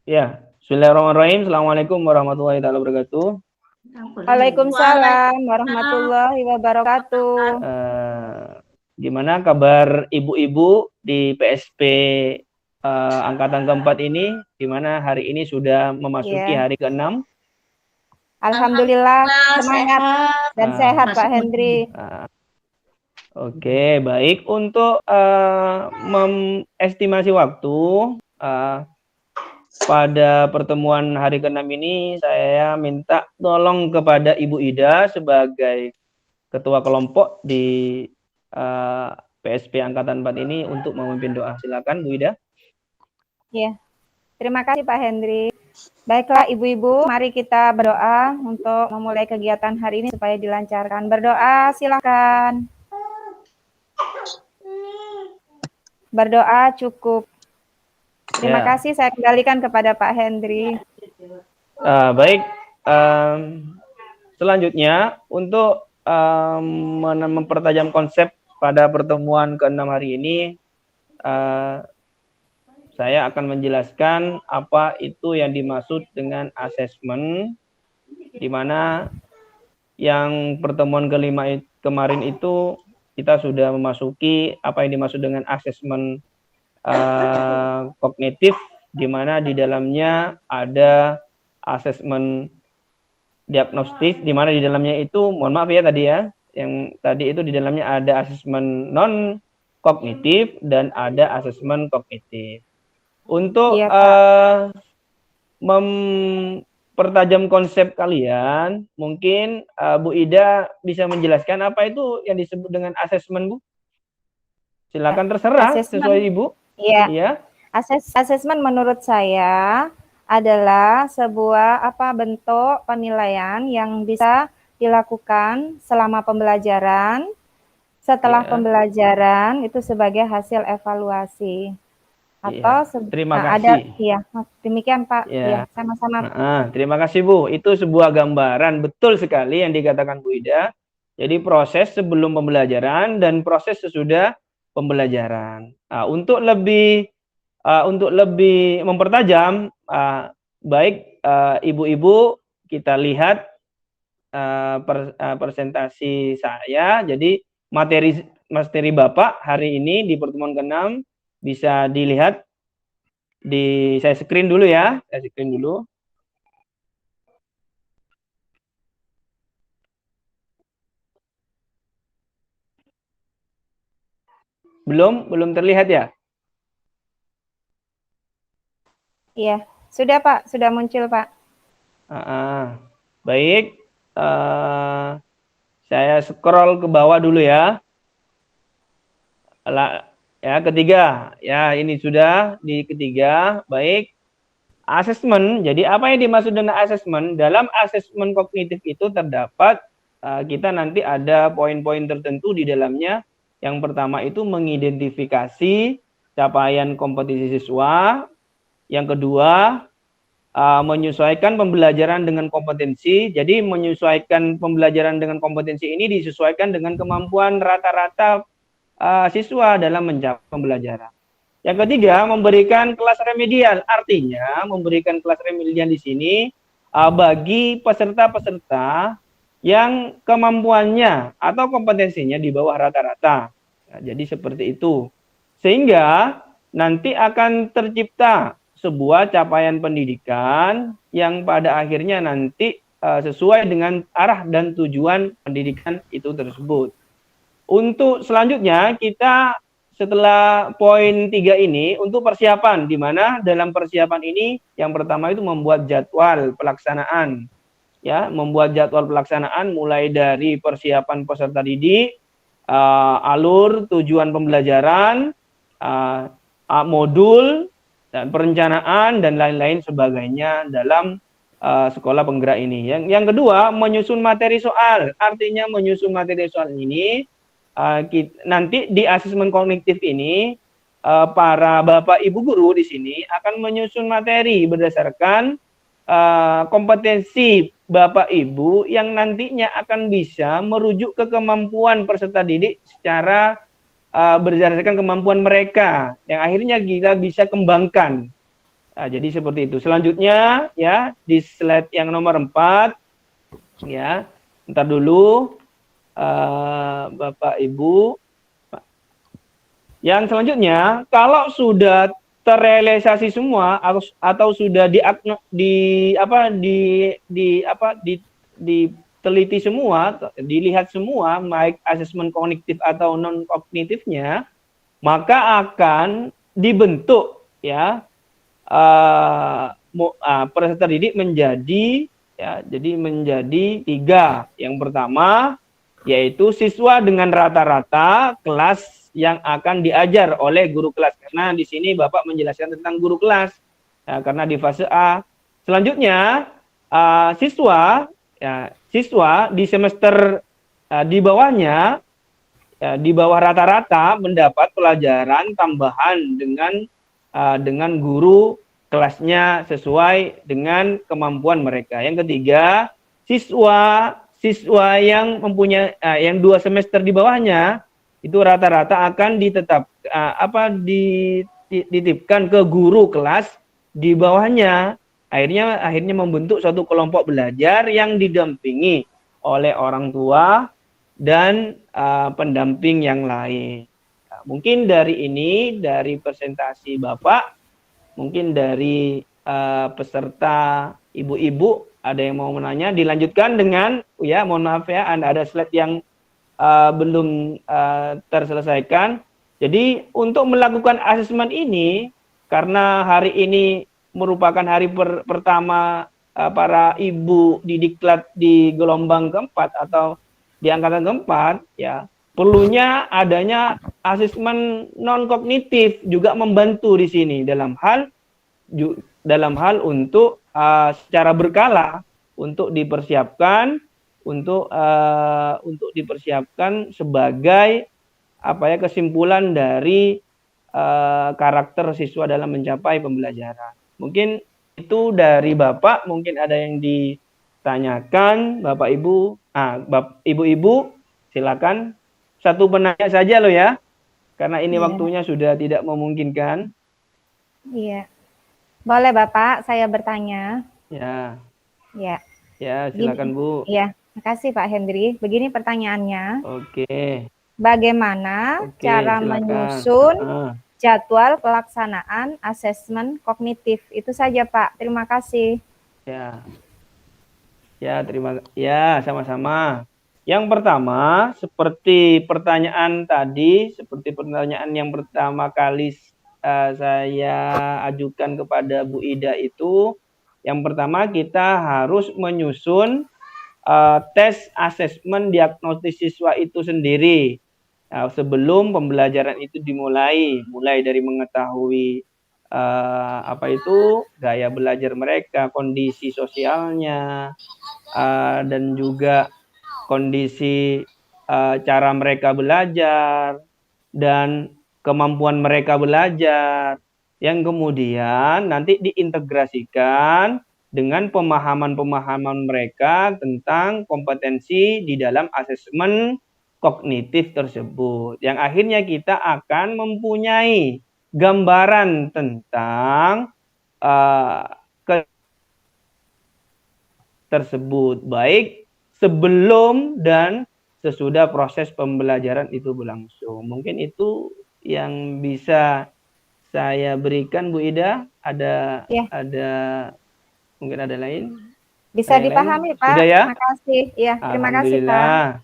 Ya, Bismillahirrahmanirrahim. Assalamualaikum warahmatullahi wabarakatuh. Waalaikumsalam warahmatullahi wabarakatuh. Gimana kabar ibu-ibu di PSP angkatan keempat ini? Gimana hari ini sudah memasuki Ya, hari ke-6? alhamdulillah semangat sehat. dan sehat Pak Hendri. Oke, baik. Untuk estimasi waktu, pada pertemuan hari ke-6 ini saya minta tolong kepada Ibu Ida sebagai ketua kelompok di PSP Angkatan 4 ini untuk memimpin doa. Silakan Bu Ida. Ya, terima kasih Pak Hendri. Baiklah ibu-ibu, mari kita berdoa untuk memulai kegiatan hari ini supaya dilancarkan. Berdoa silakan. Berdoa cukup. Terima kasih, saya kembalikan kepada Pak Hendri. Baik, selanjutnya untuk mempertajam konsep pada pertemuan ke-6 hari ini, saya akan menjelaskan apa itu yang dimaksud dengan asesmen, di mana yang pertemuan kelima kemarin itu kita sudah memasuki apa yang dimaksud dengan asesmen kognitif, di mana di dalamnya ada asesmen diagnostik, di mana di dalamnya itu, mohon maaf ya tadi ya, yang tadi itu di dalamnya ada asesmen non kognitif dan ada asesmen kognitif. Untuk mempertajam konsep kalian, mungkin Bu Ida bisa menjelaskan apa itu yang disebut dengan asesmen, Bu? Silakan, terserah sesuai Ibu. Iya. Ya. Asesmen menurut saya adalah sebuah bentuk penilaian yang bisa dilakukan selama pembelajaran, setelah pembelajaran itu sebagai hasil evaluasi. Atau terima kasih. Demikian Pak. Ya, sama-sama. Terima kasih Bu. Itu sebuah gambaran betul sekali yang dikatakan Bu Ida. Jadi proses sebelum pembelajaran dan proses sesudah pembelajaran. Untuk lebih mempertajam, baik ibu-ibu kita lihat presentasi saya. Jadi materi Bapak hari ini di pertemuan ke-6 bisa dilihat di saya screen dulu ya. Saya screen dulu. Belum terlihat ya? Iya, sudah Pak, sudah muncul Pak. Baik, saya scroll ke bawah dulu ya. Ya, ketiga, ya ini sudah di ketiga. Baik, asesmen. Jadi apa yang dimaksud dengan asesmen? Dalam asesmen kognitif itu terdapat kita nanti ada poin-poin tertentu di dalamnya. Yang pertama itu mengidentifikasi capaian kompetisi siswa. Yang kedua, menyesuaikan pembelajaran dengan kompetensi. Jadi menyesuaikan pembelajaran dengan kompetensi ini disesuaikan dengan kemampuan rata-rata siswa dalam mencapai pembelajaran. Yang ketiga, memberikan kelas remedial. Artinya memberikan kelas remedial di sini bagi peserta-peserta yang kemampuannya atau kompetensinya di bawah rata-rata. Nah, jadi seperti itu. Sehingga nanti akan tercipta sebuah capaian pendidikan yang pada akhirnya nanti sesuai dengan arah dan tujuan pendidikan itu tersebut. Untuk selanjutnya kita setelah poin 3 ini untuk persiapan, di mana dalam persiapan ini yang pertama itu membuat jadwal pelaksanaan, ya, membuat jadwal pelaksanaan mulai dari persiapan peserta didik, alur tujuan pembelajaran, modul dan perencanaan dan lain-lain sebagainya dalam sekolah penggerak ini. Yang kedua, menyusun materi soal. Artinya menyusun materi soal ini nanti di asesmen kognitif ini para Bapak Ibu guru di sini akan menyusun materi berdasarkan kompetensi Bapak Ibu yang nantinya akan bisa merujuk ke kemampuan peserta didik secara berdasarkan kemampuan mereka yang akhirnya kita bisa kembangkan Nah, jadi seperti itu. Selanjutnya ya di slide yang nomor 4 ya. Ntar dulu Bapak Ibu. Yang selanjutnya, kalau sudah terrealisasi semua atau sudah diteliti semua, dilihat semua, baik asesmen kognitif atau non kognitifnya, maka akan dibentuk ya peserta didik menjadi jadi menjadi 3. Yang pertama yaitu siswa dengan rata-rata kelas yang akan diajar oleh guru kelas. Karena di sini Bapak menjelaskan tentang guru kelas. Ya, karena di fase A. Selanjutnya siswa di semester di bawahnya di bawah rata-rata mendapat pelajaran tambahan dengan guru kelasnya sesuai dengan kemampuan mereka. Yang ketiga, siswa yang mempunyai yang 2 semester di bawahnya itu rata-rata akan dititipkan ke guru kelas di bawahnya. Akhirnya membentuk suatu kelompok belajar yang didampingi oleh orang tua dan pendamping yang lain. Nah, mungkin dari presentasi Bapak, mungkin dari peserta ibu-ibu ada yang mau menanya, dilanjutkan dengan mohon maaf ya, ada slide yang belum terselesaikan. Jadi untuk melakukan asesmen ini, karena hari ini merupakan hari pertama para ibu di diklat di gelombang keempat atau di angkatan keempat, ya perlunya adanya asesmen non kognitif juga membantu di sini dalam hal untuk secara berkala untuk dipersiapkan sebagai kesimpulan dari karakter siswa dalam mencapai pembelajaran. Mungkin itu dari Bapak, mungkin ada yang ditanyakan Bapak Ibu. Ibu-ibu silakan, satu penanya saja loh ya, karena ini waktunya sudah tidak memungkinkan. Iya. Boleh Bapak, saya bertanya. Ya. Ya. Ya, silakan Bu. Iya, makasih Pak Hendri. Begini pertanyaannya. Oke. Bagaimana cara silakan menyusun jadwal pelaksanaan asesmen kognitif? Itu saja Pak. Terima kasih. Sama-sama. Yang pertama, seperti pertanyaan yang pertama kali saya ajukan kepada Bu Ida itu, yang pertama kita harus menyusun tes asesmen diagnosis siswa itu sendiri sebelum pembelajaran itu mulai dari mengetahui gaya belajar mereka, kondisi sosialnya, dan juga kondisi cara mereka belajar dan kemampuan mereka belajar, yang kemudian nanti diintegrasikan dengan pemahaman-pemahaman mereka tentang kompetensi di dalam asesmen kognitif tersebut. Yang akhirnya kita akan mempunyai gambaran tentang tersebut, baik sebelum dan sesudah proses pembelajaran itu berlangsung. Mungkin itu yang bisa saya berikan, Bu Ida. Ada mungkin ada lain? Bisa dipahami, Pak. Sudah ya? Terima kasih. Ya, terima kasih, Pak.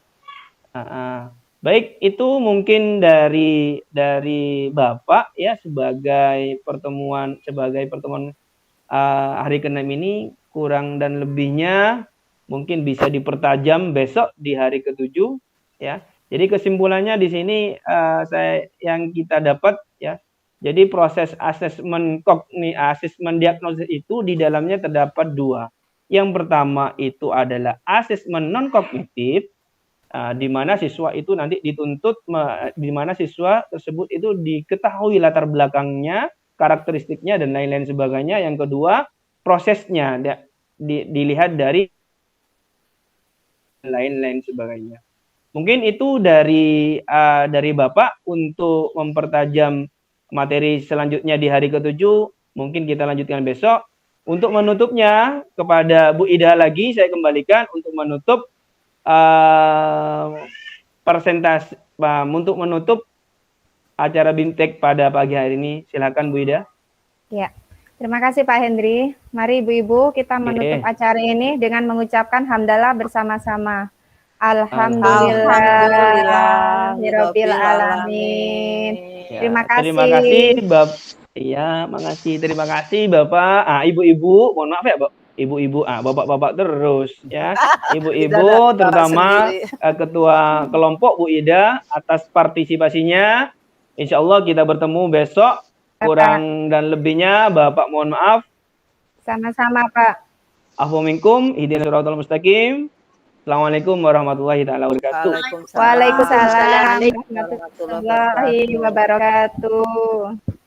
Baik, itu mungkin dari Bapak ya sebagai pertemuan hari ke-6 ini, kurang dan lebihnya mungkin bisa dipertajam besok di hari ke-7 ya. Jadi kesimpulannya di sini yang kita dapat ya. Jadi proses asesmen diagnosis itu di dalamnya terdapat 2. Yang pertama itu adalah asesmen non kognitif, di mana siswa itu nanti dituntut, di mana siswa tersebut itu diketahui latar belakangnya, karakteristiknya dan lain-lain sebagainya. Yang kedua, prosesnya dilihat dari lain-lain sebagainya. Mungkin itu dari Bapak untuk mempertajam materi selanjutnya di hari ke-7. Mungkin kita lanjutkan besok. Untuk menutupnya kepada Bu Ida lagi saya kembalikan untuk menutup persentase untuk menutup acara BIMTEK pada pagi hari ini. Silakan Bu Ida. Ya. Terima kasih Pak Hendri. Mari Ibu-ibu kita menutup acara ini dengan mengucapkan hamdalah bersama-sama. Alhamdulillahirabbil alamin. Ya, Terima kasih. Terima kasih Bapak. Iya, makasih. Terima kasih Bapak. Ibu-ibu, mohon maaf ya, Bapak. Ibu-ibu, bapak-bapak terus ya. Ibu-ibu terutama ketua kelompok Bu Ida atas partisipasinya. Insya Allah kita bertemu besok. Kurang dan lebihnya Bapak mohon maaf. Sama-sama Pak. Afu minkum, ihdinas siratal mustaqim. Assalamualaikum warahmatullahi wabarakatuh. Waalaikumsalam warahmatullahi wabarakatuh.